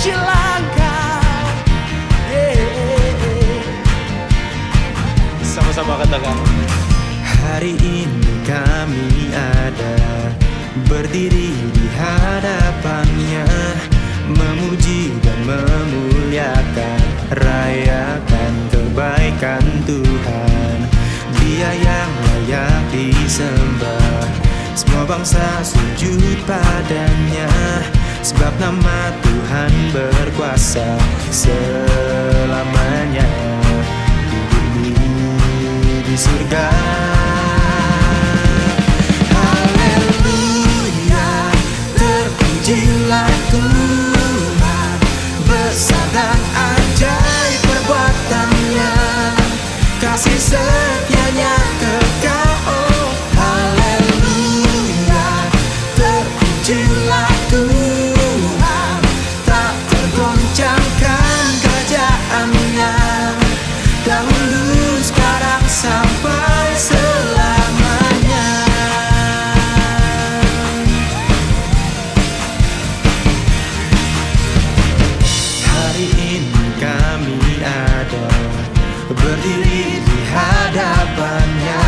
terpuji langkah. Sama-sama katakan. Hari ini kami ada berdiri di hadapannya, memuji dan memuliakan, rayakan kebaikan Tuhan. Dia yang layak disembah, semua bangsa sujud padanya, sebab nama Tuhan berkuasa selamanya di bumi, di surga. Haleluya, terpujilah Tuhan, besar dan ajaib perbuatannya, kasih setianya kekal. Oh, haleluya, terpujilah Tuhan, tak tergoncangkan kerajaannya, dahulu, sekarang, sampai selamanya. Hari ini kami ada berdiri di hadapannya,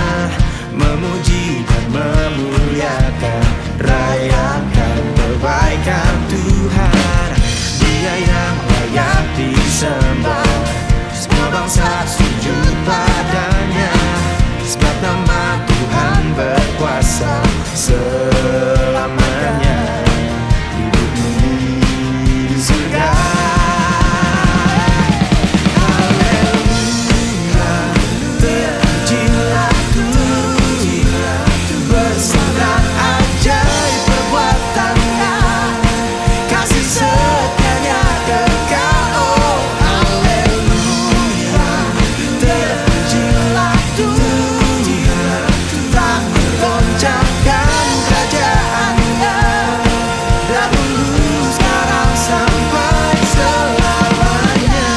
memuji dan memuliakan, rayakan kebaikan Tuhan. Dia yang layak disembah, semua bangsa sujud padanya, sebab nama Tuhan berkuasa selamanya di bumi, di surga. Haleluya, terpujilah Tuhan, besar dan ajaib perbuatannya, kasih setianya kekal. Oh, haleluya, terpujilah Tuhan, tak tergoncangkan kerajaannya, dahulu, sekarang, sampai selamanya.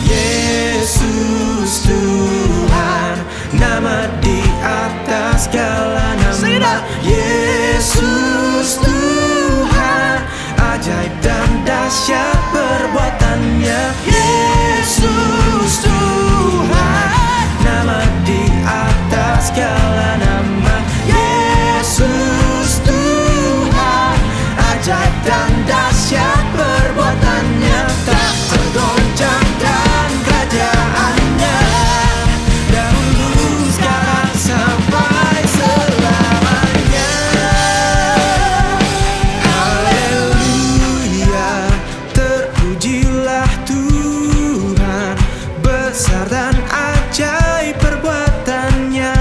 Yesus Tuhan, nama di atas segala nama. Yesus Tuhan, ajaib dan dahsyat perbuatannya. Yesus Tuhan, nama di atas segala nama. Yesus Tuhan, ajaib dan dahsyat perbuatannya, tak tergoncangkan kerajaannya, dahulu, sekarang, sampai selamanya. Haleluya, terpujilah Tuhan, besar dan ajaib perbuatannya,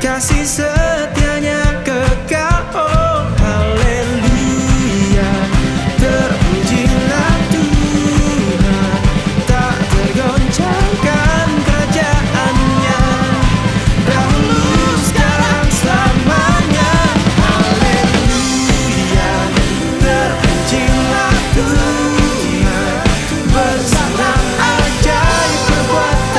kasih setianya kekal. Oh, haleluya, terpujilah Tuhan, tak tergoncangkan kerajaannya, dahulu, sekarang, selamanya. Haleluya, terpujilah Tuhan, besar dan ajaib perbuatannya,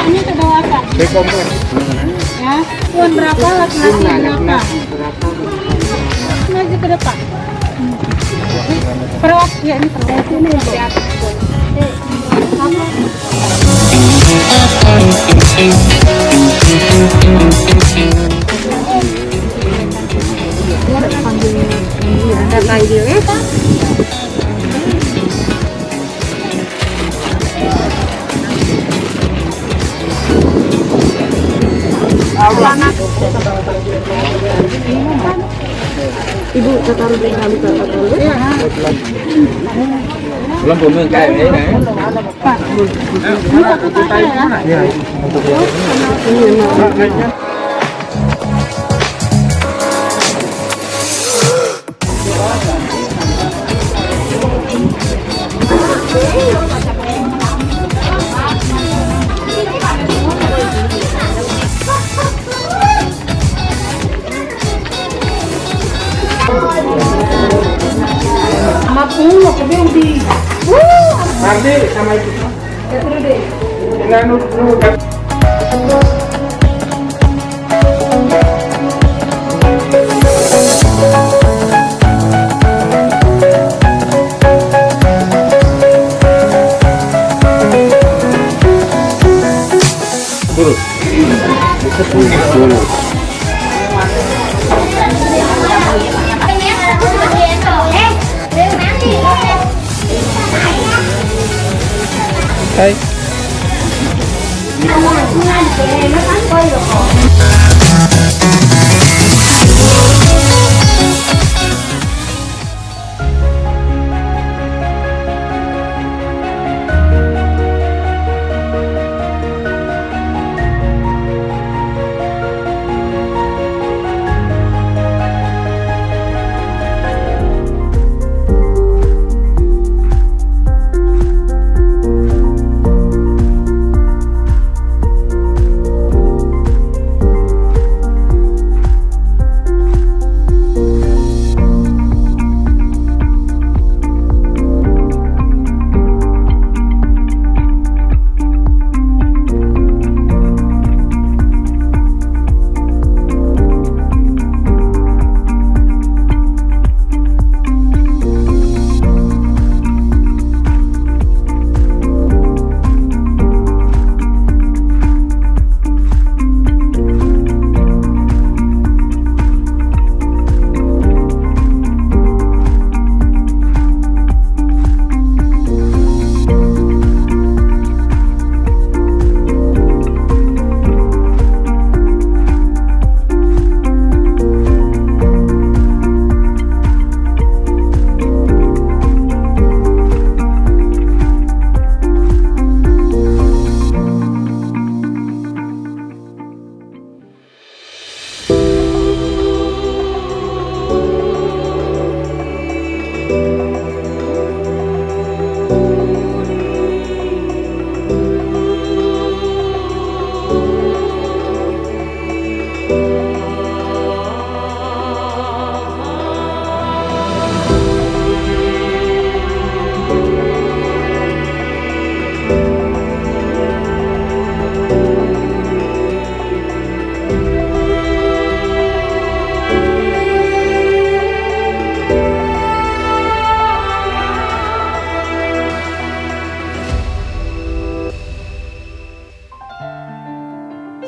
Ini kedua apa? Ya, tuan berapa, laki-laki berapa? Maju ke depan. Perwak, ya ini perwak. Ini di atas. Ada panggil ya. Ibu taruh di kami taruh ya. Belum bunuh kayak ini nih. Pak. Ini satu kakak ya. Sama pulo ke Beudi. Ardi sama itu. Dengan Hai.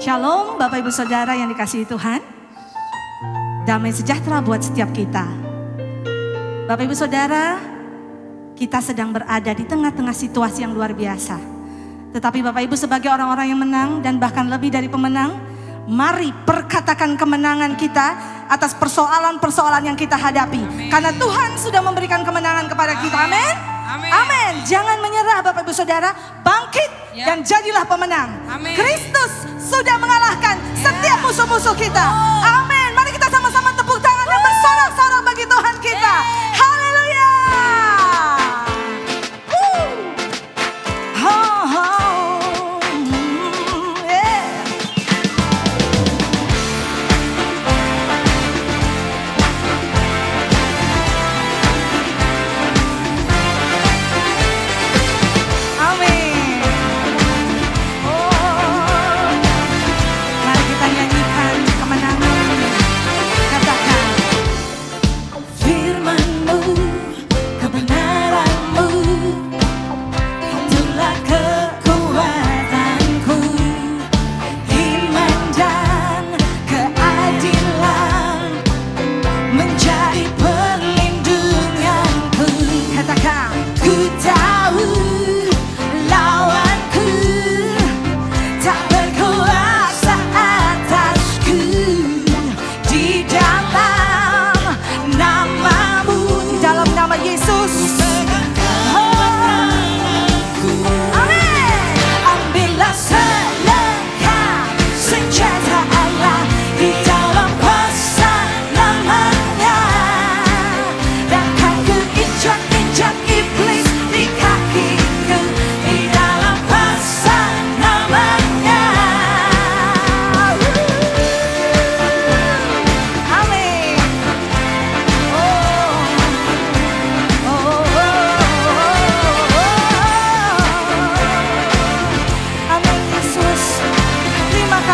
Shalom Bapak Ibu Saudara yang dikasihi Tuhan. Damai sejahtera buat setiap kita. Bapak Ibu Saudara, kita sedang berada di tengah-tengah situasi yang luar biasa. Tetapi Bapak Ibu sebagai orang-orang yang menang dan bahkan lebih dari pemenang, mari perkatakan kemenangan kita atas persoalan-persoalan yang kita hadapi. Karena Tuhan sudah memberikan kemenangan kepada kita. Amin. Amin. Jangan menyerah Bapak Ibu Saudara, bangkit dan jadilah pemenang. Kristus sudah mengalahkan setiap musuh-musuh kita. Amin. Mari kita sama-sama tepuk tangan dan bersorak-sorak bagi Tuhan kita. Haleluya. Amin. Oh.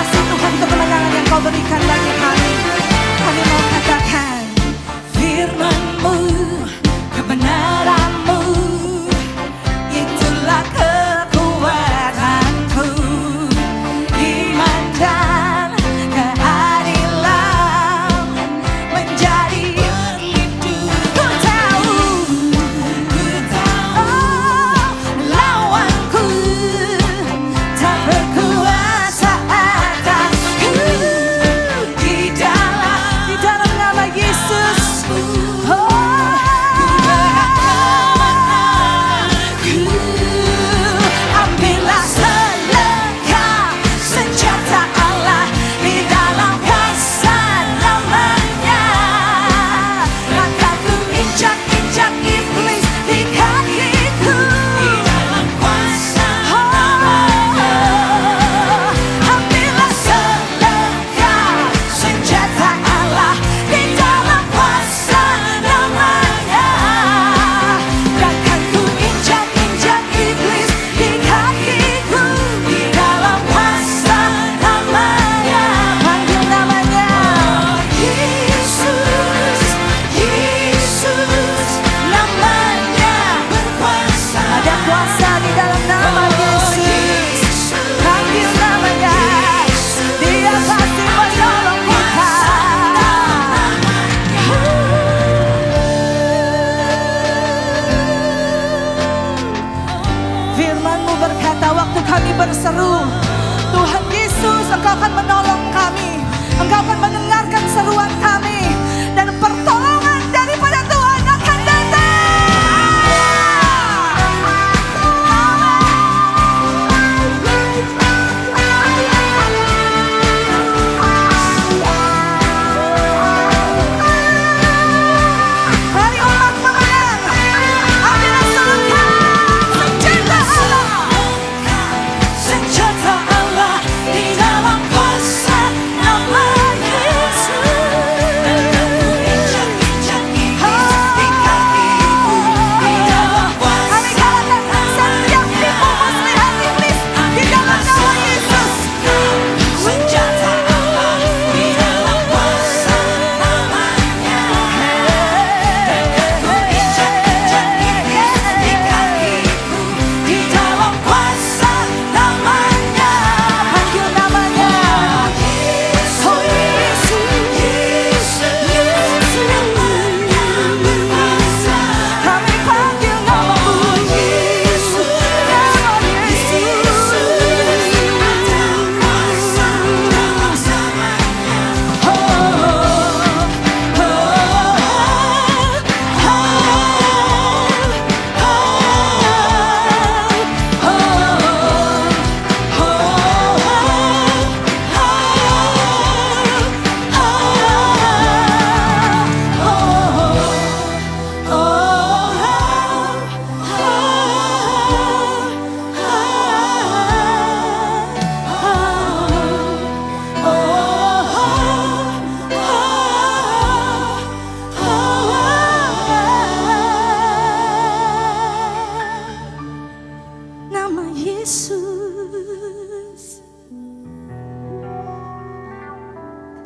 kasih Tuhan untuk kemenangan yang kau berikan bagi kami. Kami mau katakan firman-Mu, kebenaran-Mu, itulah kekuatanku. Iman dan keadilan menjadi pelindung. Ku tahu lawanku tak berkuasa atasku. Di dalam nama Yesus, ambillah selengkap senjata Allah di dalam kuasa namanya. Akan ku injak-injak iblis di kakiku di dalam kuasa namanya. Ambillah selengkap senjata Allah di dalam kuasa namanya. Akan ku injak-injak iblis di kakiku di dalam kuasa namanya. Panggil namanya Yesus, Yesus namanya berkuasa. Ada kuasa di dalam nama Yesus. Panggil namanya, Dia pasti menolong kita. Firman-Mu berkata, waktu kami berseru, Tuhan Yesus, Engkau akan menolong kami. Engkau akan mendengarkan seruan kami, dan pertolongan daripada Tuhan akan datang. Mari umat mengenang, ambillah selengkap senjata Allah di dalam kuasa nama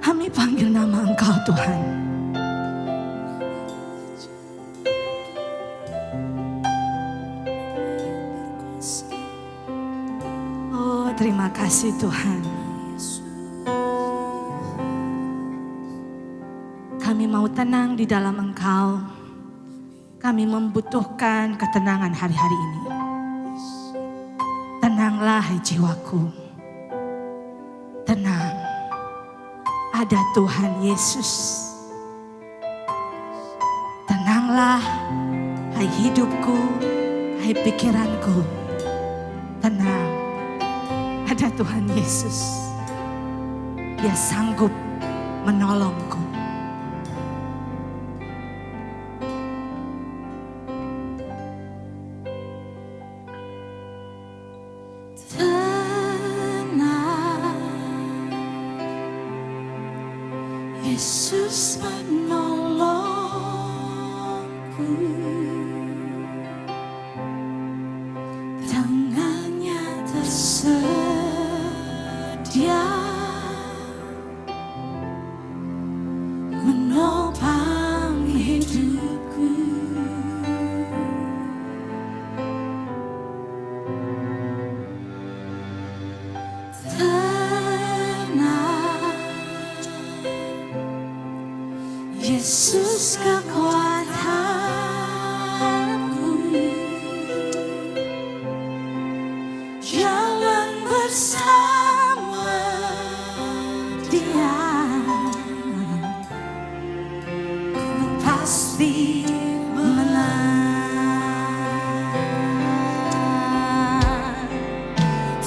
Kami panggil nama Engkau Tuhan. Oh, terima kasih Tuhan. Kami mau tenang di dalam Engkau. Kami membutuhkan ketenangan hari-hari ini. Tenanglah hai jiwaku. Tenang. Ada Tuhan Yesus. Tenanglah hai hidupku, hai pikiranku. Tenang. Ada Tuhan Yesus. Dia sanggup menolongku. Yesus menolongku, tangannya tersedia. Yesus kekuatanku, jalan bersama Dia, ku pasti menang.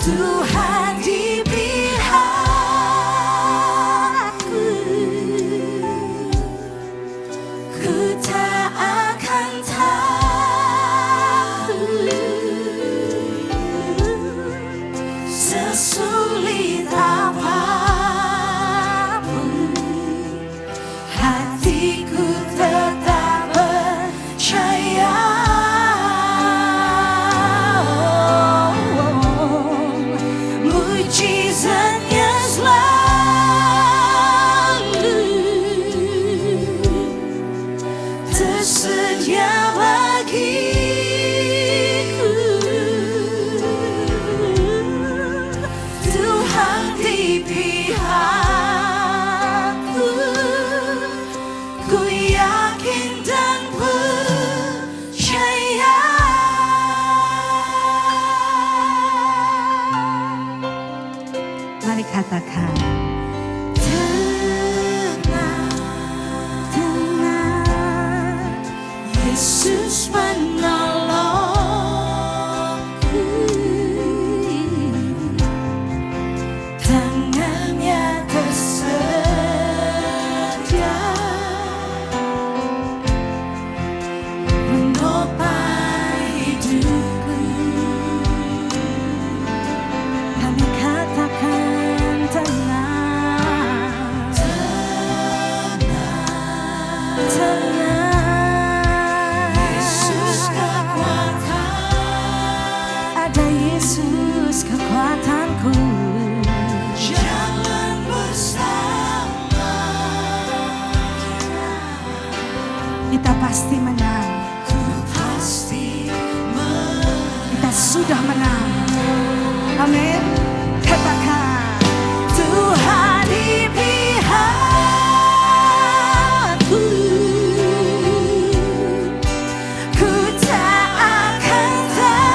Tuhan di pihakku, ku tak akan takut. Sesulit apapun, hatiku tetap percaya. Mujizatnya selalu tersedia bagiku. Tuhan di pihakku, ku yakin dan percaya. Mari katakan, tenang, tenang, Yesus menolongku. Tangannya tersedia menopang hidupku. Kami katakan tenang, tenang, tenang. Yesus kekuatan, ada Yesus kekuatanku. Jalan bersama kita pasti menang. Ku pasti menang. Kita sudah menang. Amin. Katakan, Tuhan di pihakku, ku tak akan takut.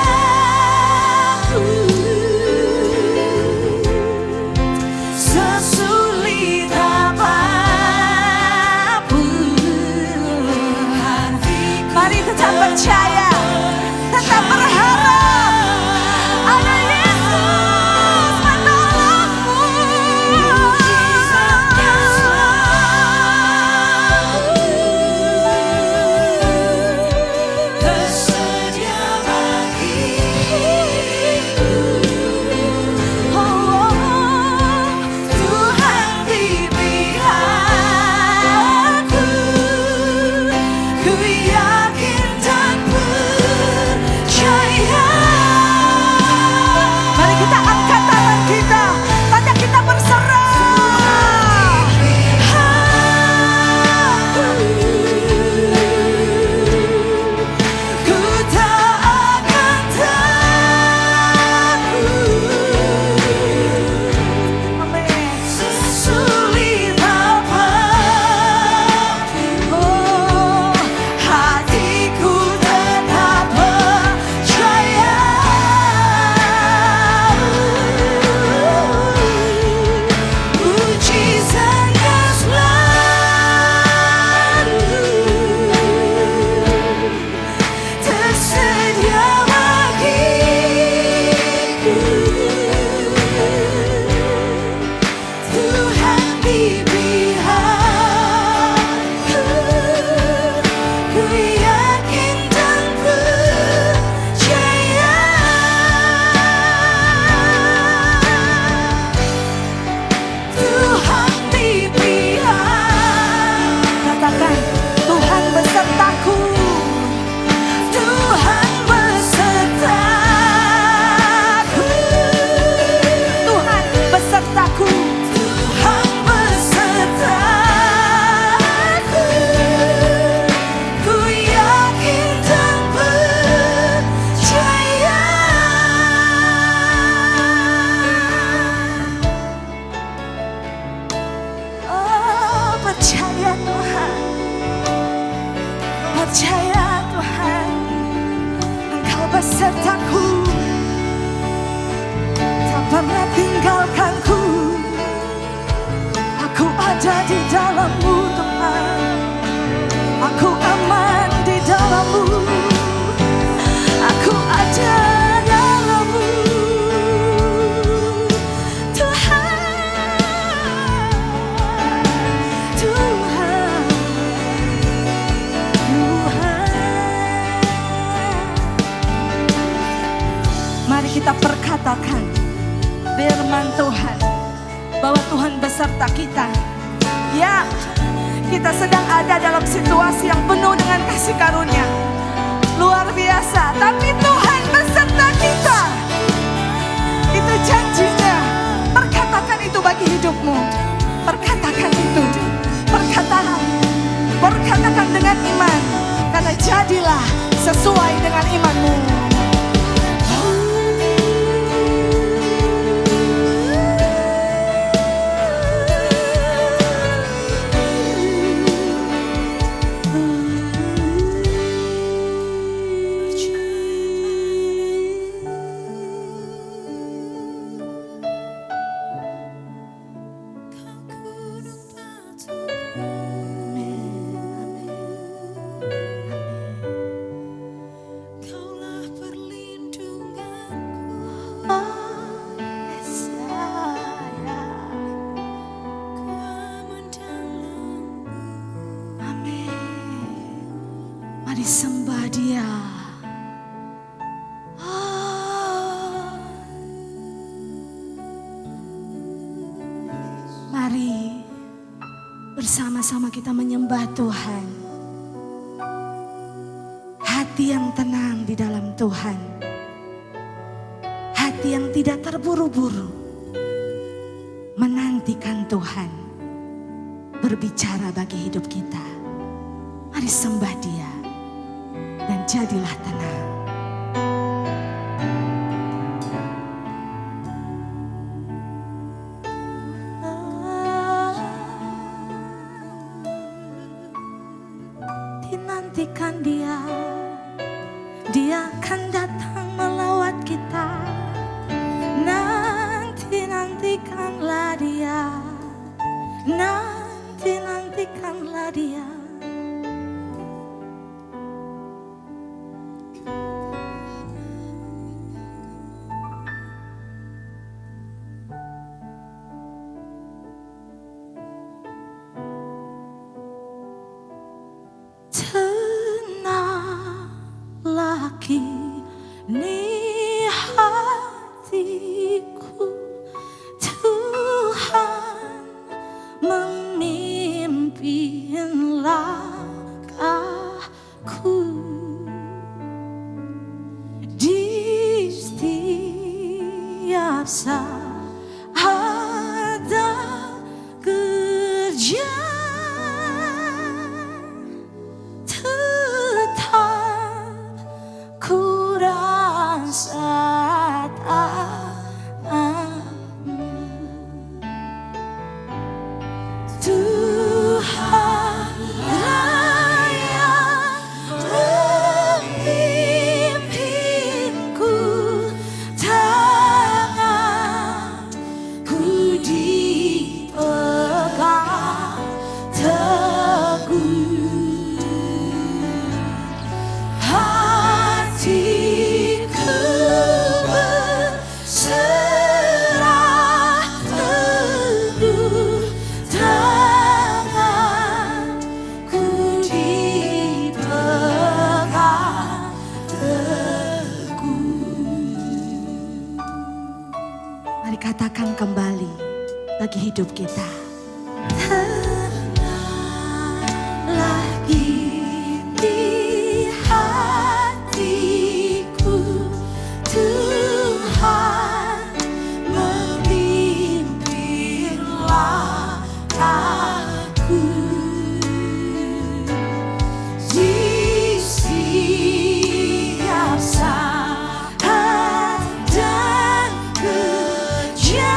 Sesulit apapun, hatiku percaya Tuhan, Engkau besertaku, tak pernah tinggalkanku. Aku ada di dalam-Mu Tuhan, aku aman di dalam-Mu, aku ada dalam-Mu Tuhan, Tuhan, Tuhan. Mari kita perkatakan firman Tuhan, bahwa Tuhan beserta kita. Ya, kita sedang ada dalam situasi yang penuh dengan kasih karunia luar biasa, tapi Tuhan beserta kita. Itu janjinya. Perkatakan itu bagi hidupmu. Perkatakan itu. Perkatakan dengan iman, karena jadilah sesuai dengan imanmu. Mari sembah Dia. Mari bersama-sama kita menyembah Tuhan. Hati yang tenang di dalam Tuhan, hati yang tidak terburu-buru menantikan Tuhan berbicara bagi hidup kita. Mari sembah Dia dan jadilah tenang. Dinantikan Dia, Dia akan datang melawat kita. Nantikanlah Dia, nantikanlah Dia. Tenanglah kini hatiku, Tuhan memimpin langkahku. Di setiap saat dan kerja katakan kembali bagi hidup kita. Tenanglah kini hatiku, Tuhan memimpin langkahku. Di setiap saat dan kerja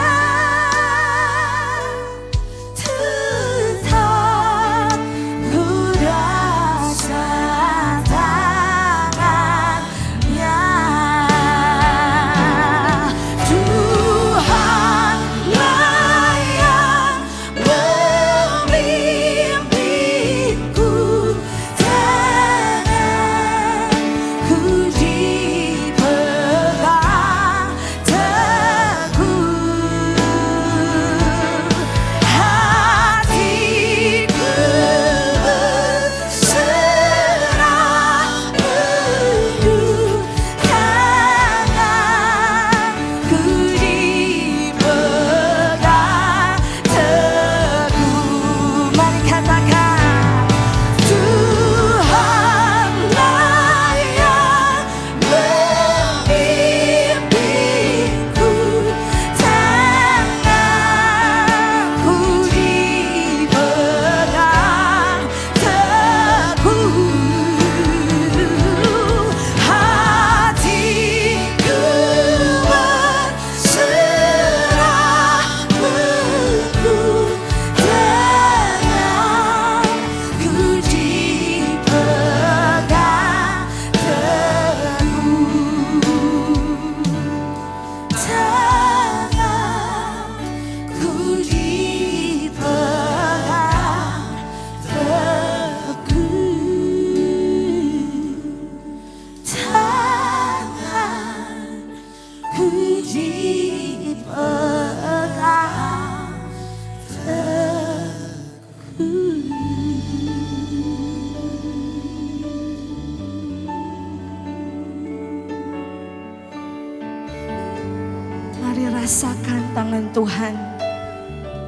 tangan Tuhan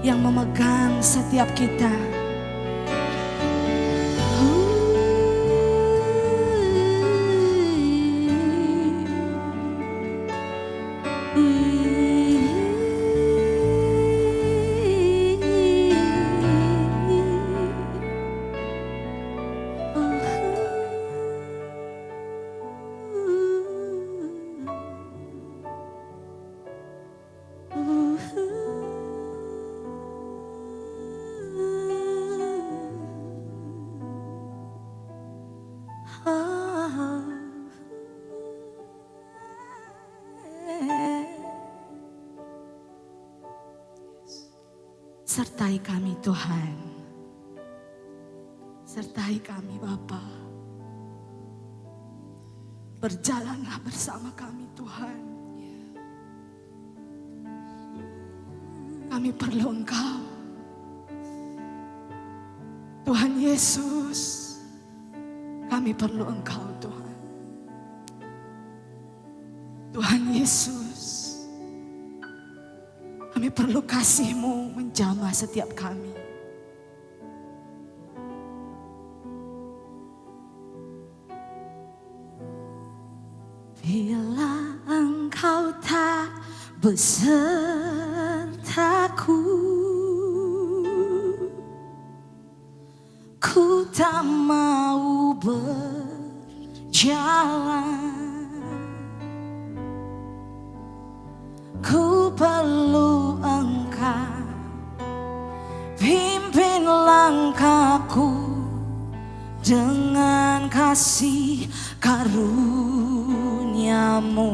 yang memegang setiap kita. Sertai kami Tuhan, sertai kami Bapa. Berjalanlah bersama kami Tuhan. Kami perlu Engkau, Tuhan Yesus. Kami perlu Engkau Tuhan. Tuhan Yesus, kami perlu kasih-Mu menjamah setiap kami. Bila Engkau tak besertaku, ku tak mau berjalan. Ku perlu Engkau, pimpin langkahku dengan kasih karunia-Mu.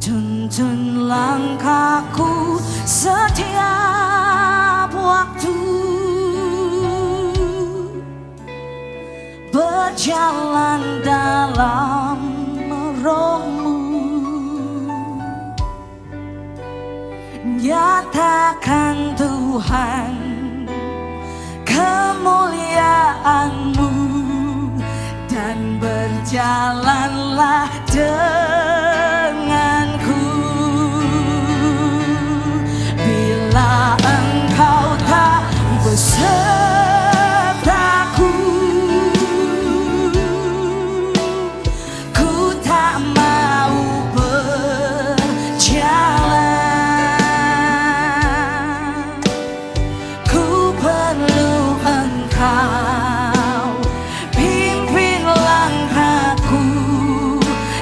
Tuntun langkahku setiap waktu, berjalan dalam Roh-Mu. Nyatakan Tuhan kemuliaan-Mu dan berjalanlah denganku. Bila Engkau tak besertaku, ku tak mau berjalan. Pimpin langkahku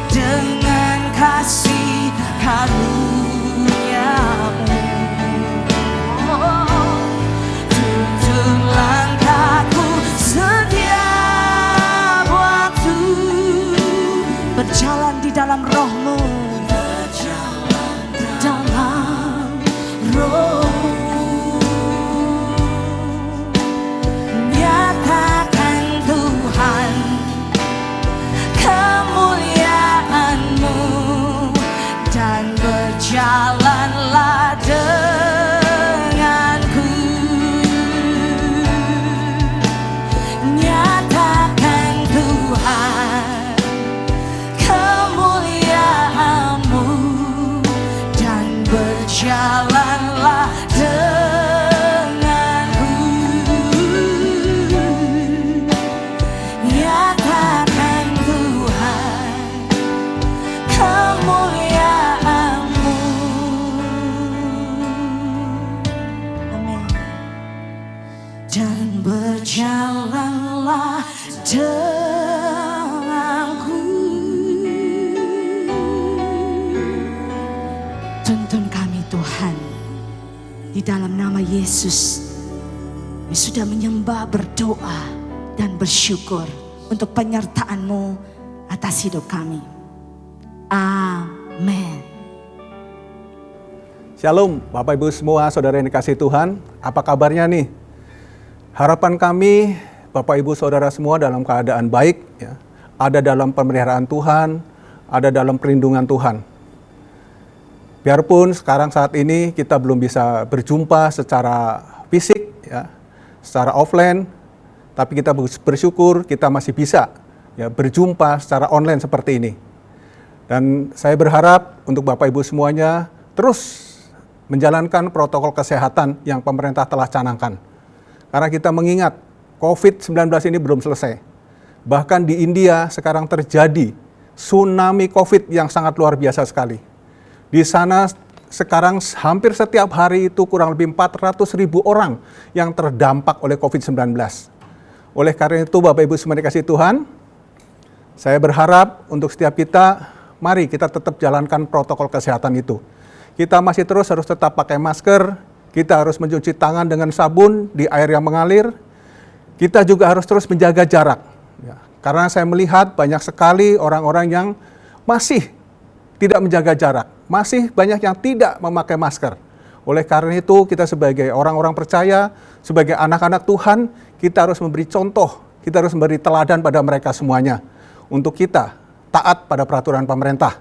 dengan kasih karunia-Mu. Tuntun langkahku setiap waktu, berjalan di dalam Roh-Mu, berjalan dalam Roh. Jalanlah denganku. Nyatakan Tuhan kemuliaan-Mu dan berjalanlah denganku. Nyatakan Tuhan kemuliaan. Dan berjalanlah denganku. Tuntun kami Tuhan, di dalam nama Yesus. Kami sudah menyembah, berdoa, dan bersyukur untuk penyertaan-Mu atas hidup kami. Amin. Shalom Bapak Ibu semua, saudara yang dikasihi Tuhan. Apa kabarnya nih? Harapan kami, Bapak Ibu Saudara semua dalam keadaan baik, ya, ada dalam pemeliharaan Tuhan, ada dalam perlindungan Tuhan. Biarpun sekarang saat ini kita belum bisa berjumpa secara fisik, ya, secara offline, tapi kita bersyukur kita masih bisa, ya, berjumpa secara online seperti ini. Dan saya berharap untuk Bapak Ibu semuanya terus menjalankan protokol kesehatan yang pemerintah telah canangkan. Karena kita mengingat COVID-19 ini belum selesai. Bahkan di India sekarang terjadi tsunami COVID yang sangat luar biasa sekali. Di sana sekarang hampir setiap hari itu kurang lebih 400.000 orang yang terdampak oleh COVID-19. Oleh karena itu Bapak Ibu semua dikasih Tuhan, saya berharap untuk setiap kita, mari kita tetap jalankan protokol kesehatan itu. Kita masih terus harus tetap pakai masker, kita harus mencuci tangan dengan sabun di air yang mengalir, kita juga harus terus menjaga jarak. Ya, karena saya melihat banyak sekali orang-orang yang masih tidak menjaga jarak, masih banyak yang tidak memakai masker. Oleh karena itu kita sebagai orang-orang percaya, sebagai anak-anak Tuhan, kita harus memberi contoh, kita harus memberi teladan pada mereka semuanya. Untuk kita taat pada peraturan pemerintah.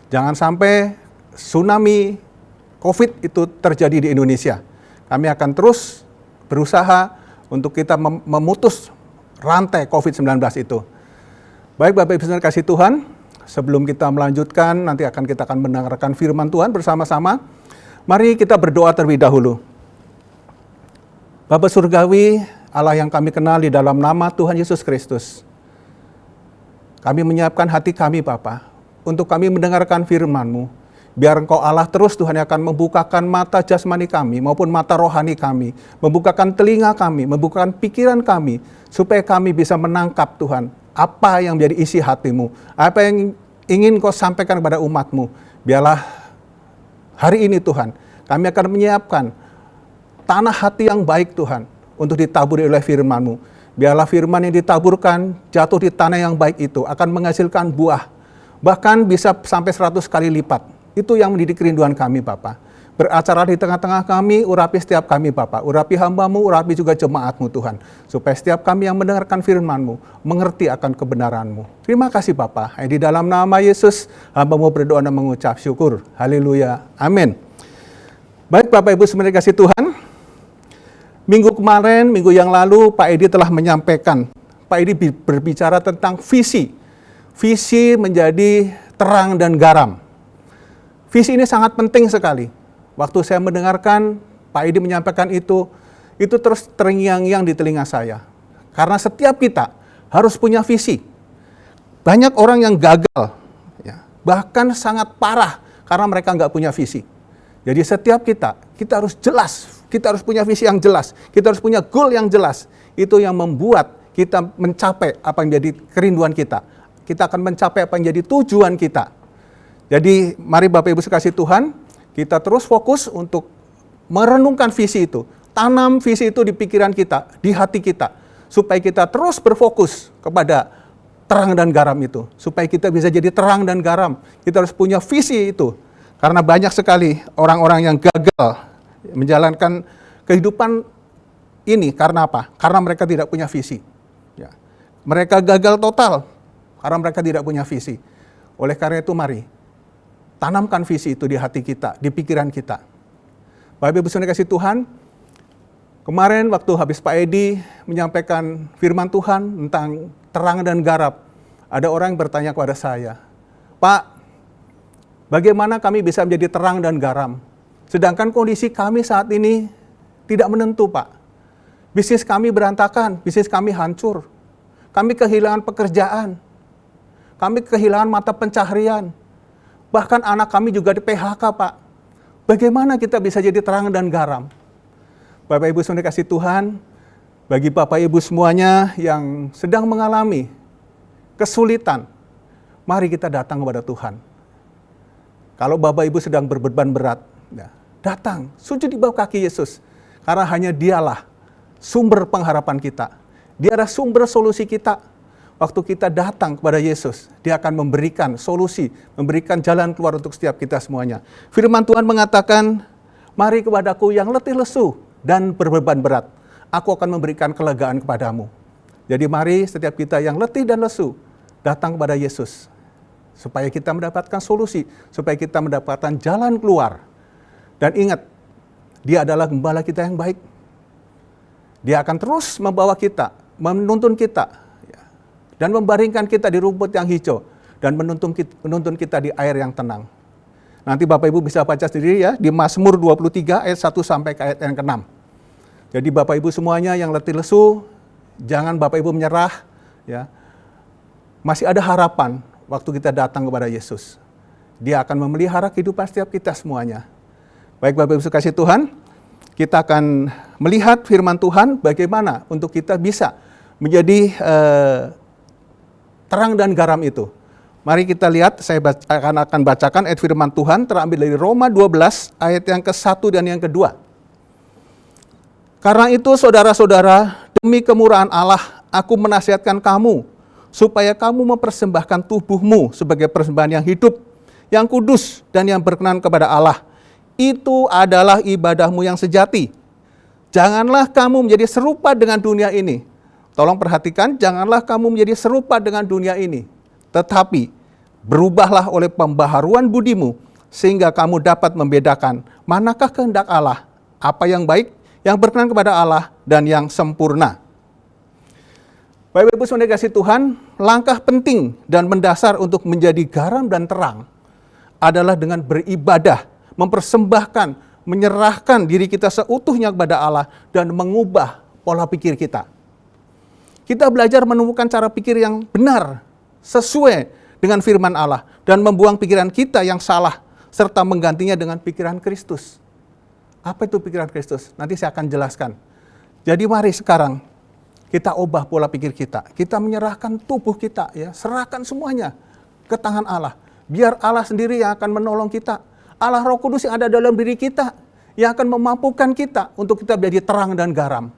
Jangan sampai tsunami COVID itu terjadi di Indonesia. Kami akan terus berusaha untuk kita memutus rantai COVID-19 itu. Baik Bapak Ibu saudara kasih Tuhan, sebelum kita melanjutkan, nanti kita akan mendengarkan firman Tuhan bersama-sama. Mari kita berdoa terlebih dahulu. Bapa Surgawi, Allah yang kami kenal di dalam nama Tuhan Yesus Kristus. Kami menyiapkan hati kami Bapa, untuk kami mendengarkan firman-Mu. Biar Engkau Allah terus Tuhan yang akan membukakan mata jasmani kami maupun mata rohani kami, membukakan telinga kami, membukakan pikiran kami, supaya kami bisa menangkap Tuhan, apa yang menjadi isi hati-Mu, apa yang ingin Kau sampaikan kepada umat-Mu. Biarlah hari ini Tuhan, kami akan menyiapkan tanah hati yang baik Tuhan, untuk ditaburi oleh firman-Mu. Biarlah firman yang ditaburkan jatuh di tanah yang baik itu akan menghasilkan buah, bahkan bisa sampai 100 kali lipat. Itu yang mendidik kerinduan kami Bapa. Beracara di tengah-tengah kami, urapi setiap kami Bapa, urapi hamba-Mu, urapi juga jemaat-Mu Tuhan, supaya setiap kami yang mendengarkan firman-Mu mengerti akan kebenaran-Mu. Terima kasih Bapa. Di dalam nama Yesus hamba-Mu berdoa dan mengucap syukur. Haleluya. Amin. Baik Bapak Ibu semua dikasih Tuhan, minggu kemarin, minggu yang lalu Pak Edi telah menyampaikan, Pak Edi berbicara tentang visi menjadi terang dan garam. Visi ini sangat penting sekali. Waktu saya mendengarkan Pak Edi menyampaikan itu terus terngiang-ngiang di telinga saya. Karena setiap kita harus punya visi. Banyak orang yang gagal, ya, bahkan sangat parah karena mereka nggak punya visi. Jadi setiap kita harus jelas, kita harus punya visi yang jelas, kita harus punya goal yang jelas. Itu yang membuat kita mencapai apa yang jadi kerinduan kita. Kita akan mencapai apa yang jadi tujuan kita. Jadi mari Bapak Ibu sekasih Tuhan, kita terus fokus untuk merenungkan visi itu. Tanam visi itu di pikiran kita, di hati kita. Supaya kita terus berfokus kepada terang dan garam itu. Supaya kita bisa jadi terang dan garam. Kita harus punya visi itu. Karena banyak sekali orang-orang yang gagal menjalankan kehidupan ini. Karena apa? Karena mereka tidak punya visi. Ya. Mereka gagal total karena mereka tidak punya visi. Oleh karena itu mari tanamkan visi itu di hati kita, di pikiran kita. Bapak Ibu saudara kasih Tuhan, kemarin waktu habis Pak Edi menyampaikan firman Tuhan tentang terang dan garam, ada orang yang bertanya kepada saya, Pak, bagaimana kami bisa menjadi terang dan garam? Sedangkan kondisi kami saat ini tidak menentu, Pak. Bisnis kami berantakan, bisnis kami hancur. Kami kehilangan pekerjaan. Kami kehilangan mata pencaharian. Bahkan anak kami juga di PHK, Pak. Bagaimana kita bisa jadi terang dan garam? Bapak Ibu saudara kasih Tuhan, bagi Bapak Ibu semuanya yang sedang mengalami kesulitan, mari kita datang kepada Tuhan. Kalau Bapak Ibu sedang berbeban berat, ya, datang, sujud di bawah kaki Yesus. Karena hanya Dialah sumber pengharapan kita. Dia adalah sumber solusi kita. Waktu kita datang kepada Yesus, Dia akan memberikan solusi, memberikan jalan keluar untuk setiap kita semuanya. Firman Tuhan mengatakan, mari kepadaku yang letih lesu dan berbeban berat. Aku akan memberikan kelegaan kepadamu. Jadi mari setiap kita yang letih dan lesu, datang kepada Yesus. Supaya kita mendapatkan solusi, supaya kita mendapatkan jalan keluar. Dan ingat, Dia adalah gembala kita yang baik. Dia akan terus membawa kita, menuntun kita, dan membaringkan kita di rumput yang hijau, dan menuntun kita di air yang tenang. Nanti Bapak Ibu bisa baca sendiri ya, di Mazmur 23 ayat 1 sampai ke ayat yang ke-6. Jadi Bapak Ibu semuanya yang letih lesu, jangan Bapak Ibu menyerah, ya. Masih ada harapan waktu kita datang kepada Yesus. Dia akan memelihara kehidupan setiap kita semuanya. Baik Bapak Ibu kasih Tuhan, kita akan melihat firman Tuhan bagaimana untuk kita bisa menjadi terang dan garam itu. Mari kita lihat, saya akan bacakan ayat firman Tuhan terambil dari Roma 12 ayat yang ke-1 dan yang kedua. Karena itu saudara-saudara, demi kemurahan Allah, aku menasihatkan kamu, supaya kamu mempersembahkan tubuhmu sebagai persembahan yang hidup, yang kudus, dan yang berkenan kepada Allah. Itu adalah ibadahmu yang sejati. Janganlah kamu menjadi serupa dengan dunia ini. Tolong perhatikan, janganlah kamu menjadi serupa dengan dunia ini. Tetapi, berubahlah oleh pembaharuan budimu, sehingga kamu dapat membedakan manakah kehendak Allah, apa yang baik, yang berkenan kepada Allah, dan yang sempurna. Bapak Ibu saudara kasih Tuhan, langkah penting dan mendasar untuk menjadi garam dan terang adalah dengan beribadah, mempersembahkan, menyerahkan diri kita seutuhnya kepada Allah, dan mengubah pola pikir kita. Kita belajar menemukan cara pikir yang benar, sesuai dengan firman Allah, dan membuang pikiran kita yang salah, serta menggantinya dengan pikiran Kristus. Apa itu pikiran Kristus? Nanti saya akan jelaskan. Jadi mari sekarang kita ubah pola pikir kita. Kita menyerahkan tubuh kita, ya, serahkan semuanya ke tangan Allah. Biar Allah sendiri yang akan menolong kita. Allah Roh Kudus yang ada dalam diri kita, yang akan memampukan kita untuk kita menjadi terang dan garam.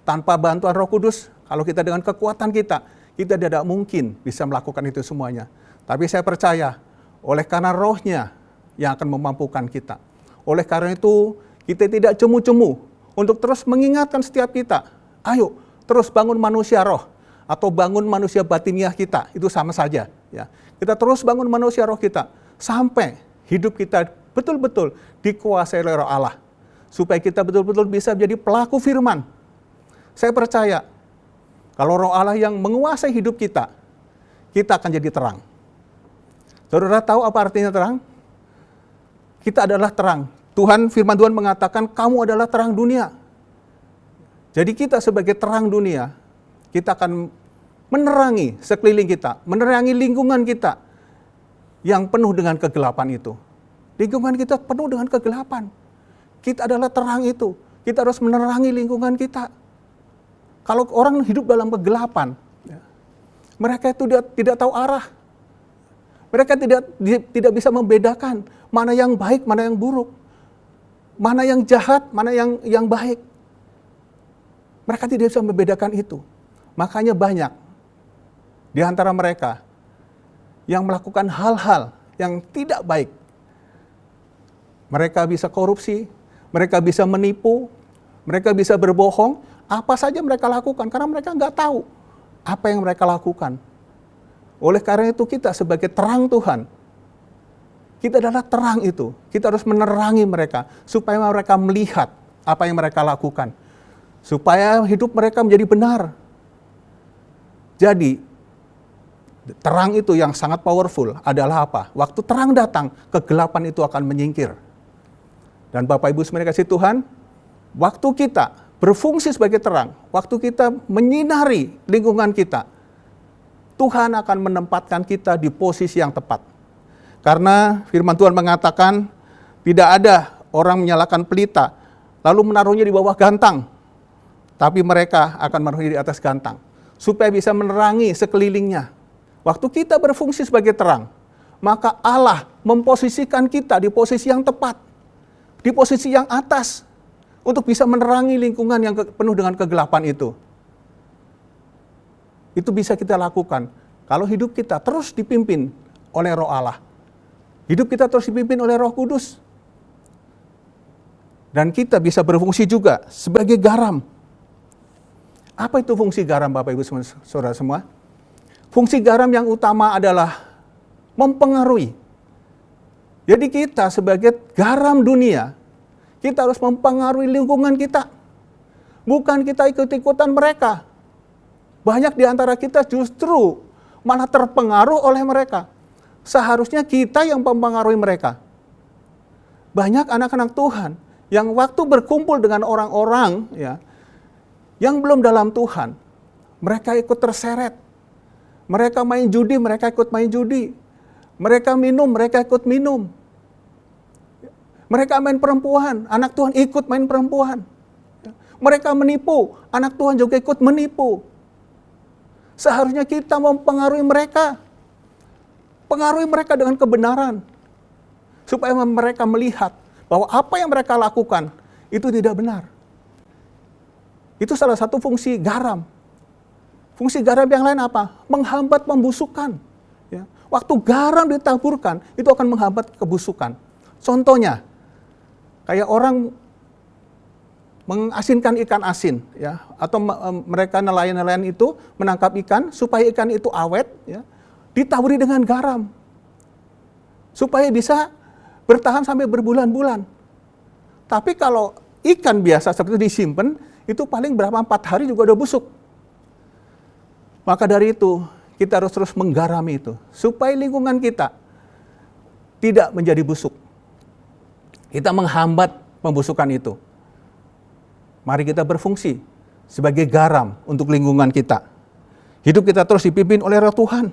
Tanpa bantuan Roh Kudus, kalau kita dengan kekuatan kita tidak mungkin bisa melakukan itu semuanya. Tapi saya percaya, oleh karena Roh-Nya yang akan memampukan kita. Oleh karena itu, kita tidak cemu-cemu untuk terus mengingatkan setiap kita, ayo terus bangun manusia roh, atau bangun manusia batiniah kita, itu sama saja. Ya. Kita terus bangun manusia roh kita, sampai hidup kita betul-betul dikuasai oleh Roh Allah. Supaya kita betul-betul bisa menjadi pelaku firman. Saya percaya, kalau Roh Allah yang menguasai hidup kita akan jadi terang. Saudara tahu apa artinya terang? Kita adalah terang. Firman Tuhan mengatakan, kamu adalah terang dunia. Jadi kita sebagai terang dunia, kita akan menerangi sekeliling kita, menerangi lingkungan kita yang penuh dengan kegelapan itu. Lingkungan kita penuh dengan kegelapan. Kita adalah terang itu. Kita harus menerangi lingkungan kita. Kalau orang hidup dalam kegelapan, ya, mereka itu tidak tahu arah. Mereka tidak bisa membedakan mana yang baik, mana yang buruk. Mana yang jahat, mana yang baik. Mereka tidak bisa membedakan itu. Makanya banyak di antara mereka yang melakukan hal-hal yang tidak baik. Mereka bisa korupsi, mereka bisa menipu, mereka bisa berbohong, apa saja mereka lakukan karena mereka nggak tahu apa yang mereka lakukan. Oleh karena itu kita sebagai terang Tuhan, kita adalah terang itu. Kita harus menerangi mereka supaya mereka melihat apa yang mereka lakukan. Supaya hidup mereka menjadi benar. Jadi, terang itu yang sangat powerful adalah apa? Waktu terang datang, kegelapan itu akan menyingkir. Dan Bapak Ibu semuanya kasih Tuhan, waktu kita berfungsi sebagai terang, waktu kita menyinari lingkungan kita, Tuhan akan menempatkan kita di posisi yang tepat. Karena firman Tuhan mengatakan, tidak ada orang menyalakan pelita, lalu menaruhnya di bawah gantang. Tapi mereka akan menaruhnya di atas gantang. Supaya bisa menerangi sekelilingnya. Waktu kita berfungsi sebagai terang, maka Allah memposisikan kita di posisi yang tepat. Di posisi yang atas. Untuk bisa menerangi lingkungan yang penuh dengan kegelapan itu. Itu bisa kita lakukan. Kalau hidup kita terus dipimpin oleh Roh Allah. Hidup kita terus dipimpin oleh Roh Kudus. Dan kita bisa berfungsi juga sebagai garam. Apa itu fungsi garam, Bapak Ibu Saudara semua? Fungsi garam yang utama adalah mempengaruhi. Jadi kita sebagai garam dunia, kita harus mempengaruhi lingkungan kita. Bukan kita ikut-ikutan mereka. Banyak di antara kita justru malah terpengaruh oleh mereka. Seharusnya kita yang mempengaruhi mereka. Banyak anak-anak Tuhan yang waktu berkumpul dengan orang-orang ya yang belum dalam Tuhan, mereka ikut terseret. Mereka main judi, mereka ikut main judi. Mereka minum, mereka ikut minum. Mereka main perempuan, anak Tuhan ikut main perempuan. Mereka menipu, anak Tuhan juga ikut menipu. Seharusnya kita mempengaruhi mereka. Pengaruhi mereka dengan kebenaran. Supaya mereka melihat bahwa apa yang mereka lakukan itu tidak benar. Itu salah satu fungsi garam. Fungsi garam yang lain apa? Menghambat pembusukan. Ya. Waktu garam ditaburkan, itu akan menghambat kebusukan. Contohnya, kayak orang mengasinkan ikan asin, ya, atau mereka nelayan-nelayan itu menangkap ikan supaya ikan itu awet, ya, ditaburi dengan garam, supaya bisa bertahan sampai berbulan-bulan. Tapi kalau ikan biasa seperti itu disimpan, itu paling berapa 4 hari juga udah busuk. Maka dari itu, kita harus terus menggarami itu, supaya lingkungan kita tidak menjadi busuk. Kita menghambat pembusukan itu. Mari kita berfungsi sebagai garam untuk lingkungan kita. Hidup kita terus dipimpin oleh Roh Tuhan.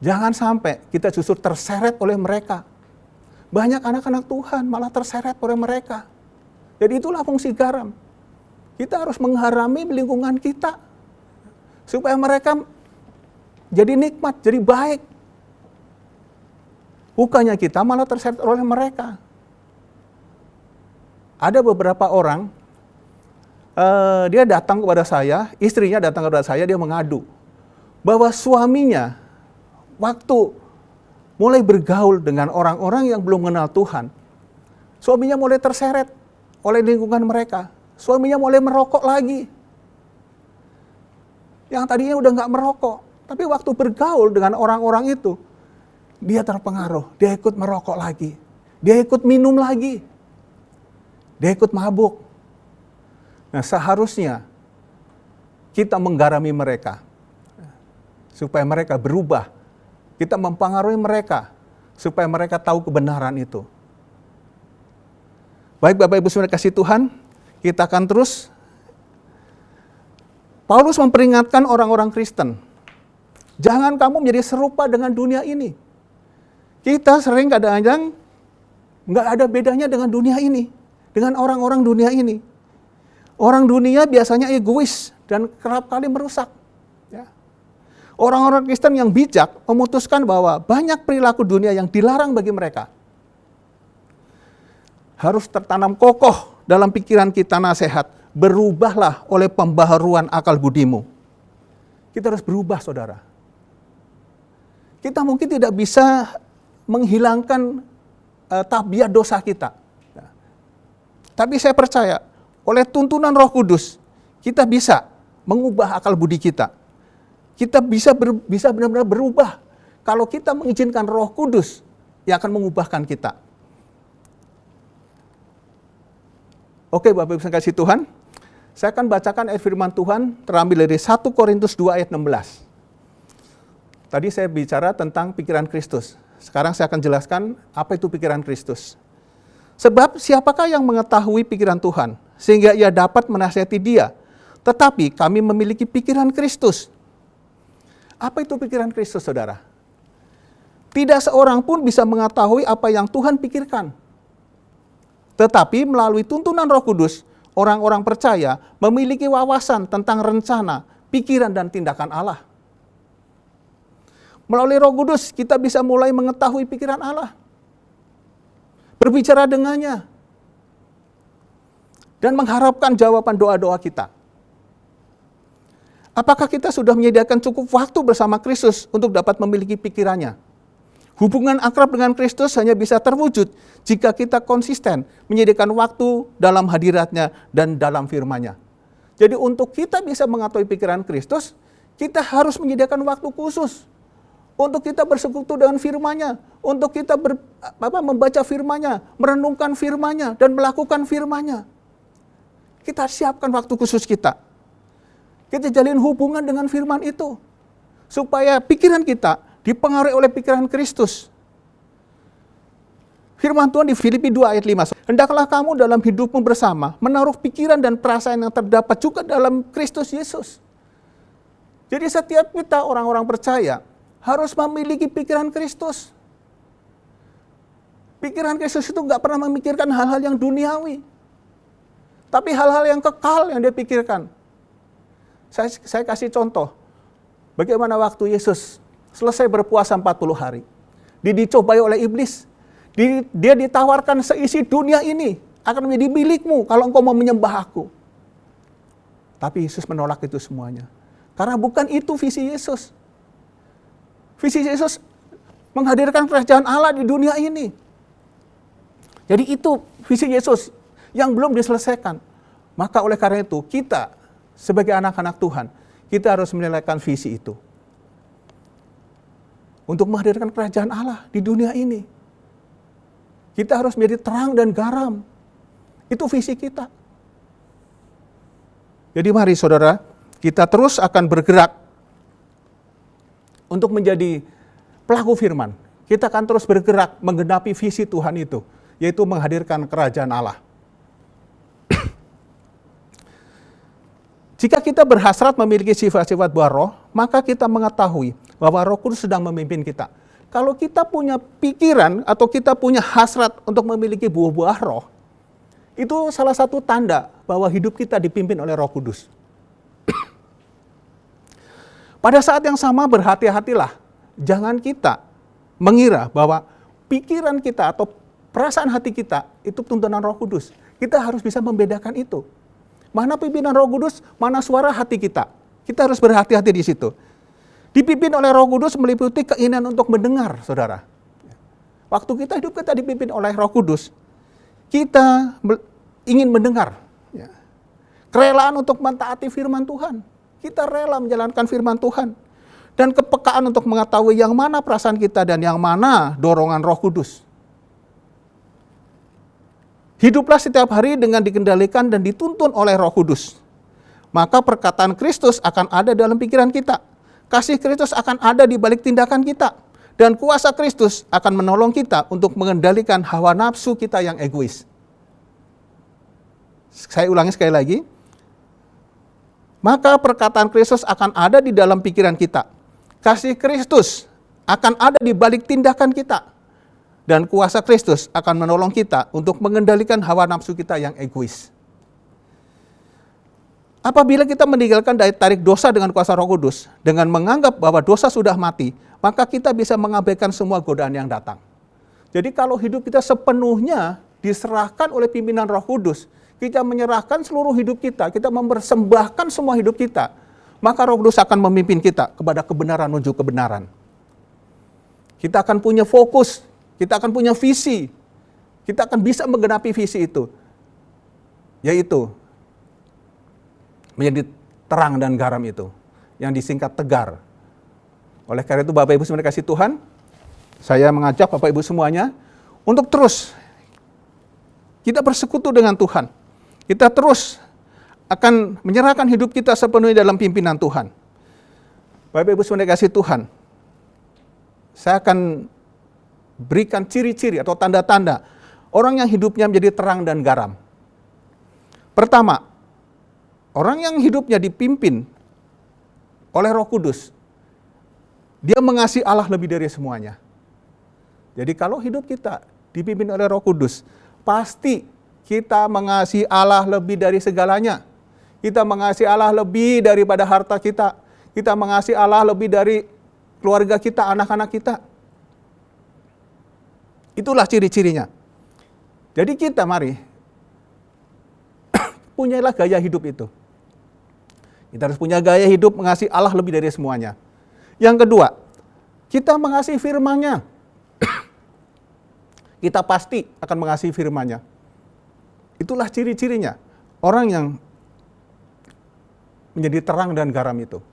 Jangan sampai kita justru terseret oleh mereka. Banyak anak-anak Tuhan malah terseret oleh mereka. Jadi itulah fungsi garam. Kita harus mengharami lingkungan kita. Supaya mereka jadi nikmat, jadi baik. Bukannya kita malah terseret oleh mereka. Ada beberapa orang, dia datang kepada saya, istrinya datang kepada saya, dia mengadu. Bahwa suaminya, waktu mulai bergaul dengan orang-orang yang belum mengenal Tuhan, suaminya mulai terseret oleh lingkungan mereka. Suaminya mulai merokok lagi. Yang tadinya udah nggak merokok, tapi waktu bergaul dengan orang-orang itu, dia terpengaruh, dia ikut merokok lagi, dia ikut minum lagi, dia ikut mabuk. Nah, seharusnya kita menggarami mereka, supaya mereka berubah. Kita mempengaruhi mereka, supaya mereka tahu kebenaran itu. Baik Bapak Ibu saudara kasih Tuhan, kita akan terus. Paulus memperingatkan orang-orang Kristen, jangan kamu menjadi serupa dengan dunia ini. Kita sering kadang-kadang nggak ada bedanya dengan dunia ini, dengan orang-orang dunia ini. Orang dunia biasanya egois dan kerap kali merusak. Ya. Orang-orang Kristen yang bijak memutuskan bahwa banyak perilaku dunia yang dilarang bagi mereka. Harus tertanam kokoh dalam pikiran kita nasihat, berubahlah oleh pembaharuan akal budimu. Kita harus berubah, saudara. Kita mungkin tidak bisa menghilangkan tabiat dosa kita. Tapi saya percaya, oleh tuntunan Roh Kudus, kita bisa mengubah akal budi kita. Kita bisa benar-benar berubah. Kalau kita mengizinkan Roh Kudus yang akan mengubahkan kita. Oke Bapak Ibu yang kasih Tuhan, saya akan bacakan ayat firman Tuhan terambil dari 1 Korintus 2 ayat 16. Tadi saya bicara tentang pikiran Kristus. Sekarang saya akan jelaskan apa itu pikiran Kristus. Sebab siapakah yang mengetahui pikiran Tuhan, sehingga ia dapat menasihati dia. Tetapi kami memiliki pikiran Kristus. Apa itu pikiran Kristus, saudara? Tidak seorang pun bisa mengetahui apa yang Tuhan pikirkan. Tetapi melalui tuntunan Roh Kudus, orang-orang percaya memiliki wawasan tentang rencana, pikiran, dan tindakan Allah. Melalui Roh Kudus, kita bisa mulai mengetahui pikiran Allah. Berbicara dengannya. Dan mengharapkan jawaban doa-doa kita. Apakah kita sudah menyediakan cukup waktu bersama Kristus untuk dapat memiliki pikirannya? Hubungan akrab dengan Kristus hanya bisa terwujud jika kita konsisten menyediakan waktu dalam hadiratnya dan dalam firman-Nya. Jadi untuk kita bisa mengetahui pikiran Kristus, kita harus menyediakan waktu khusus untuk kita bersekutu dengan firman-Nya, untuk kita membaca firman-Nya, merenungkan firman-Nya, dan melakukan firman-Nya. Kita siapkan waktu khusus kita. Kita jalin hubungan dengan firman itu, supaya pikiran kita dipengaruhi oleh pikiran Kristus. Firman Tuhan di Filipi 2 ayat 5. Hendaklah kamu dalam hidupmu bersama menaruh pikiran dan perasaan yang terdapat juga dalam Kristus Yesus. Jadi setiap kita orang-orang percaya harus memiliki pikiran Kristus. Pikiran Kristus itu nggak pernah memikirkan hal-hal yang duniawi. Tapi hal-hal yang kekal yang dia pikirkan. Saya kasih contoh. Bagaimana waktu Yesus selesai berpuasa 40 hari. Dia dicobai oleh iblis. Dia ditawarkan seisi dunia ini akan menjadi milikmu kalau engkau mau menyembah aku. Tapi Yesus menolak itu semuanya. Karena bukan itu visi Yesus. Visi Yesus menghadirkan kerajaan Allah di dunia ini. Jadi itu visi Yesus yang belum diselesaikan. Maka oleh karena itu kita sebagai anak-anak Tuhan, kita harus menyelesaikan visi itu. Untuk menghadirkan kerajaan Allah di dunia ini. Kita harus menjadi terang dan garam. Itu visi kita. Jadi mari saudara, kita terus akan bergerak untuk menjadi pelaku firman. Kita akan terus bergerak menggenapi visi Tuhan itu, yaitu menghadirkan kerajaan Allah. Jika kita berhasrat memiliki sifat-sifat buah roh, maka kita mengetahui bahwa Roh Kudus sedang memimpin kita. Kalau kita punya pikiran atau kita punya hasrat untuk memiliki buah-buah roh, itu salah satu tanda bahwa hidup kita dipimpin oleh Roh Kudus. Pada saat yang sama berhati-hatilah, jangan kita mengira bahwa pikiran kita atau perasaan hati kita itu tuntunan Roh Kudus. Kita harus bisa membedakan itu. Mana pimpinan Roh Kudus, mana suara hati kita. Kita harus berhati-hati di situ. Dipimpin oleh Roh Kudus meliputi keinginan untuk mendengar, saudara. Waktu kita hidup kita dipimpin oleh Roh Kudus, kita ingin mendengar. Kerelaan untuk mentaati firman Tuhan. Kita rela menjalankan firman Tuhan. Dan kepekaan untuk mengetahui yang mana perasaan kita dan yang mana dorongan Roh Kudus. Hiduplah setiap hari dengan dikendalikan dan dituntun oleh Roh Kudus. Maka perkataan Kristus akan ada dalam pikiran kita. Kasih Kristus akan ada di balik tindakan kita. Dan kuasa Kristus akan menolong kita untuk mengendalikan hawa nafsu kita yang egois. Saya ulangi sekali lagi. Maka perkataan Kristus akan ada di dalam pikiran kita. Kasih Kristus akan ada di balik tindakan kita. Dan kuasa Kristus akan menolong kita untuk mengendalikan hawa nafsu kita yang egois. Apabila kita meninggalkan daya tarik dosa dengan kuasa Roh Kudus, dengan menganggap bahwa dosa sudah mati, maka kita bisa mengabaikan semua godaan yang datang. Jadi kalau hidup kita sepenuhnya diserahkan oleh pimpinan Roh Kudus, kita menyerahkan seluruh hidup kita mempersembahkan semua hidup kita, maka Roh Kudus akan memimpin kita kepada kebenaran menuju kebenaran. Kita akan punya fokus, kita akan punya visi, kita akan bisa menggenapi visi itu, yaitu menjadi terang dan garam itu, yang disingkat tegar. Oleh karena itu Bapak Ibu semua dikasih Tuhan, saya mengajak Bapak Ibu semuanya untuk terus kita bersekutu dengan Tuhan. Kita terus akan menyerahkan hidup kita sepenuhnya dalam pimpinan Tuhan. Bapak Ibu semua dikasih Tuhan, saya akan berikan ciri-ciri atau tanda-tanda orang yang hidupnya menjadi terang dan garam. Pertama, orang yang hidupnya dipimpin oleh Roh Kudus, dia mengasihi Allah lebih dari semuanya. Jadi kalau hidup kita dipimpin oleh Roh Kudus, pasti kita mengasihi Allah lebih dari segalanya. Kita mengasihi Allah lebih daripada harta kita. Kita mengasihi Allah lebih dari keluarga kita, anak-anak kita. Itulah ciri-cirinya. Jadi kita mari, punyailah gaya hidup itu. Kita harus punya gaya hidup mengasihi Allah lebih dari semuanya. Yang kedua, kita mengasihi firman-Nya. Kita pasti akan mengasihi firman-Nya. Itulah ciri-cirinya. Orang yang menjadi terang dan garam itu.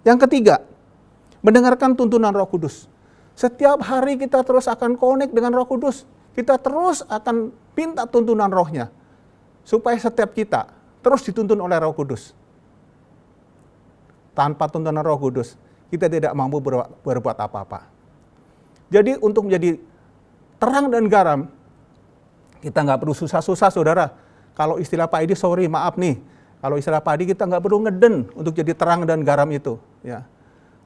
Yang ketiga, mendengarkan tuntunan Roh Kudus. Setiap hari kita terus akan connect dengan Roh Kudus. Kita terus akan minta tuntunan Roh-Nya. Supaya setiap kita terus dituntun oleh Roh Kudus. Tanpa tuntunan Roh Kudus, kita tidak mampu berbuat apa-apa. Jadi untuk menjadi terang dan garam, Kita nggak perlu susah-susah, saudara. Kalau istilah Pak Edi, sorry, maaf nih. Kalau istilah Pak Edi, kita nggak perlu ngeden untuk jadi terang dan garam itu. Ya.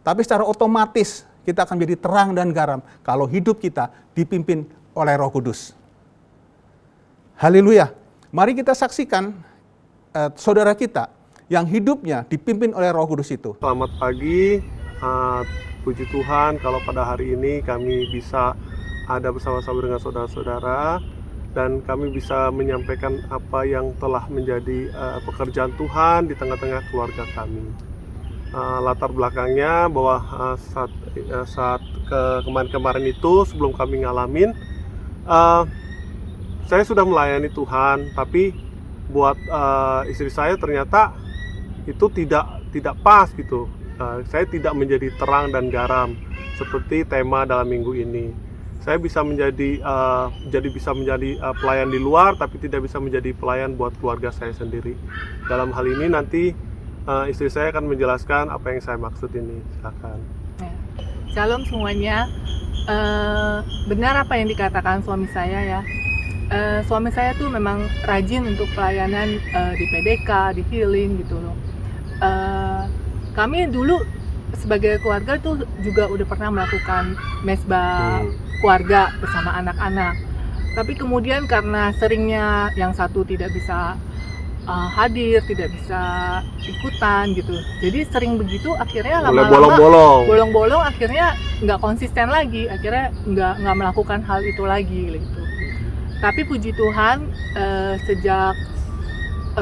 Tapi secara otomatis kita akan menjadi terang dan garam kalau hidup kita dipimpin oleh Roh Kudus. Haleluya. Mari kita saksikan saudara kita yang hidupnya dipimpin oleh Roh Kudus itu. Selamat pagi, puji Tuhan kalau pada hari ini kami bisa ada bersama-sama dengan saudara-saudara dan kami bisa menyampaikan apa yang telah menjadi pekerjaan Tuhan di tengah-tengah keluarga kami. Latar belakangnya bahwa saat kemarin-kemarin itu sebelum kami ngalamin, saya sudah melayani Tuhan, tapi buat istri saya ternyata itu tidak pas gitu. Saya tidak menjadi terang dan garam seperti tema dalam minggu ini. Saya bisa menjadi pelayan di luar, tapi tidak bisa menjadi pelayan buat keluarga saya sendiri. Dalam hal ini nanti istri saya akan menjelaskan apa yang saya maksud ini. Silakan. Shalom semuanya. Benar apa yang dikatakan suami saya ya. Suami saya tuh memang rajin untuk pelayanan di PDK, di healing gitu loh. Kami dulu sebagai keluarga tuh juga udah pernah melakukan mesbah keluarga bersama anak-anak. Tapi kemudian karena seringnya yang satu tidak bisa hadir, tidak bisa ikutan gitu. Jadi sering begitu akhirnya lama-lama bolong-bolong akhirnya nggak konsisten lagi, akhirnya nggak melakukan hal itu lagi gitu. Tapi puji Tuhan sejak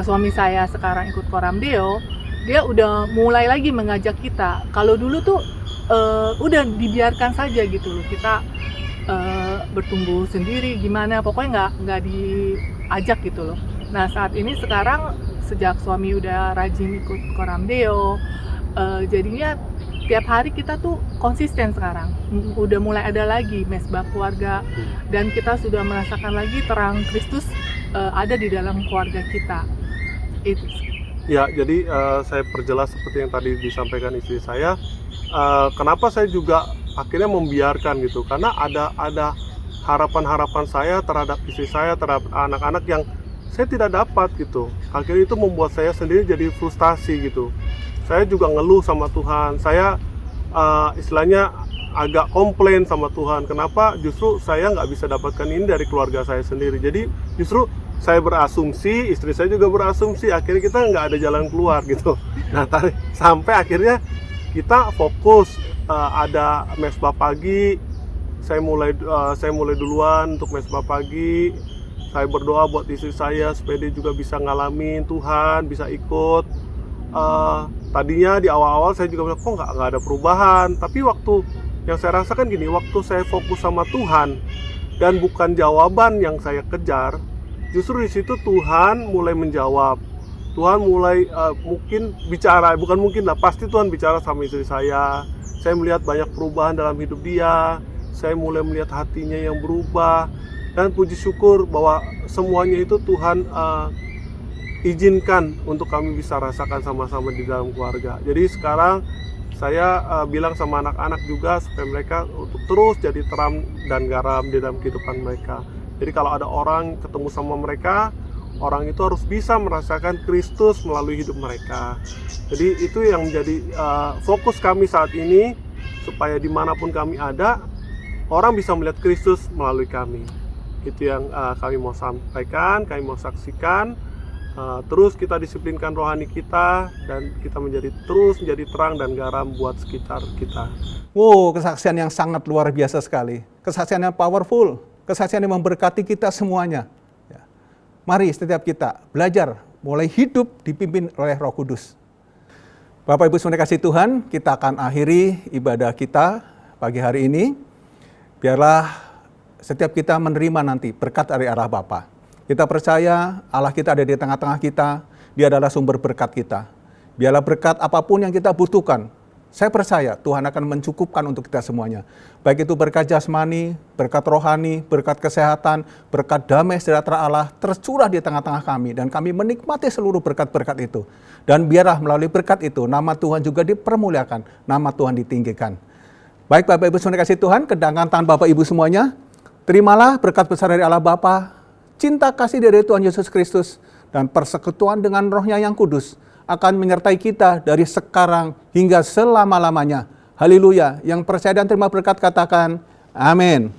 suami saya sekarang ikut Koram Deo, dia udah mulai lagi mengajak kita. Kalau dulu tuh udah dibiarkan saja gitu loh, kita bertumbuh sendiri gimana, pokoknya nggak diajak gitu loh. Nah saat ini sekarang sejak suami udah rajin ikut Koram Deo, jadinya tiap hari kita tuh konsisten sekarang. Udah mulai ada lagi mesbah keluarga dan kita sudah merasakan lagi terang Kristus ada di dalam keluarga kita. Itu. Ya, jadi saya perjelas seperti yang tadi disampaikan istri saya. Kenapa saya juga akhirnya membiarkan gitu? Karena ada harapan-harapan saya terhadap istri saya, terhadap anak-anak yang saya tidak dapat gitu. Akhirnya itu membuat saya sendiri jadi frustasi gitu. Saya juga ngeluh sama Tuhan. Saya istilahnya agak komplain sama Tuhan. Kenapa justru saya nggak bisa dapatkan ini dari keluarga saya sendiri. Jadi justru saya berasumsi, istri saya juga berasumsi. Akhirnya kita nggak ada jalan keluar gitu. Nah, sampai akhirnya kita fokus ada mesbah pagi. Saya mulai duluan untuk mesbah pagi. Saya berdoa buat istri saya supaya dia juga bisa ngalamin Tuhan, bisa ikut. Tadinya di awal-awal saya juga bilang kok nggak ada perubahan, tapi waktu yang saya rasakan gini, waktu saya fokus sama Tuhan dan bukan jawaban yang saya kejar, justru di situ Tuhan mulai menjawab. Tuhan mulai mungkin bicara, bukan mungkin lah, pasti Tuhan bicara sama istri saya. Saya melihat banyak perubahan dalam hidup dia, saya mulai melihat hatinya yang berubah, dan puji syukur bahwa semuanya itu Tuhan izinkan untuk kami bisa rasakan sama-sama di dalam keluarga. Jadi sekarang saya bilang sama anak-anak juga supaya mereka untuk terus jadi terang dan garam di dalam kehidupan mereka. Jadi kalau ada orang ketemu sama mereka, orang itu harus bisa merasakan Kristus melalui hidup mereka. Jadi itu yang menjadi fokus kami saat ini, supaya dimanapun kami ada, orang bisa melihat Kristus melalui kami. Itu yang kami mau sampaikan, kami mau saksikan. Terus kita disiplinkan rohani kita dan kita terus menjadi terang dan garam buat sekitar kita. Wow, kesaksian yang sangat luar biasa sekali. Kesaksian yang powerful, kesaksian yang memberkati kita semuanya. Ya. Mari setiap kita belajar mulai hidup dipimpin oleh Roh Kudus. Bapak Ibu semua kasih Tuhan, kita akan akhiri ibadah kita pagi hari ini. Biarlah setiap kita menerima nanti berkat dari arah Bapa. Kita percaya Allah kita ada di tengah-tengah kita, Dia adalah sumber berkat kita. Biarlah berkat apapun yang kita butuhkan, saya percaya Tuhan akan mencukupkan untuk kita semuanya. Baik itu berkat jasmani, berkat rohani, berkat kesehatan, berkat damai sejahtera Allah tercurah di tengah-tengah kami. Dan kami menikmati seluruh berkat-berkat itu. Dan biarlah melalui berkat itu, nama Tuhan juga dipermuliakan, nama Tuhan ditinggikan. Baik Bapak Ibu semua kasih Tuhan, kedangkan tangan Bapak Ibu semuanya, terimalah berkat besar dari Allah Bapa, cinta kasih dari Tuhan Yesus Kristus, dan persekutuan dengan Roh-Nya yang kudus akan menyertai kita dari sekarang hingga selama-lamanya. Haleluya. Yang percaya dan terima berkat katakan, amin.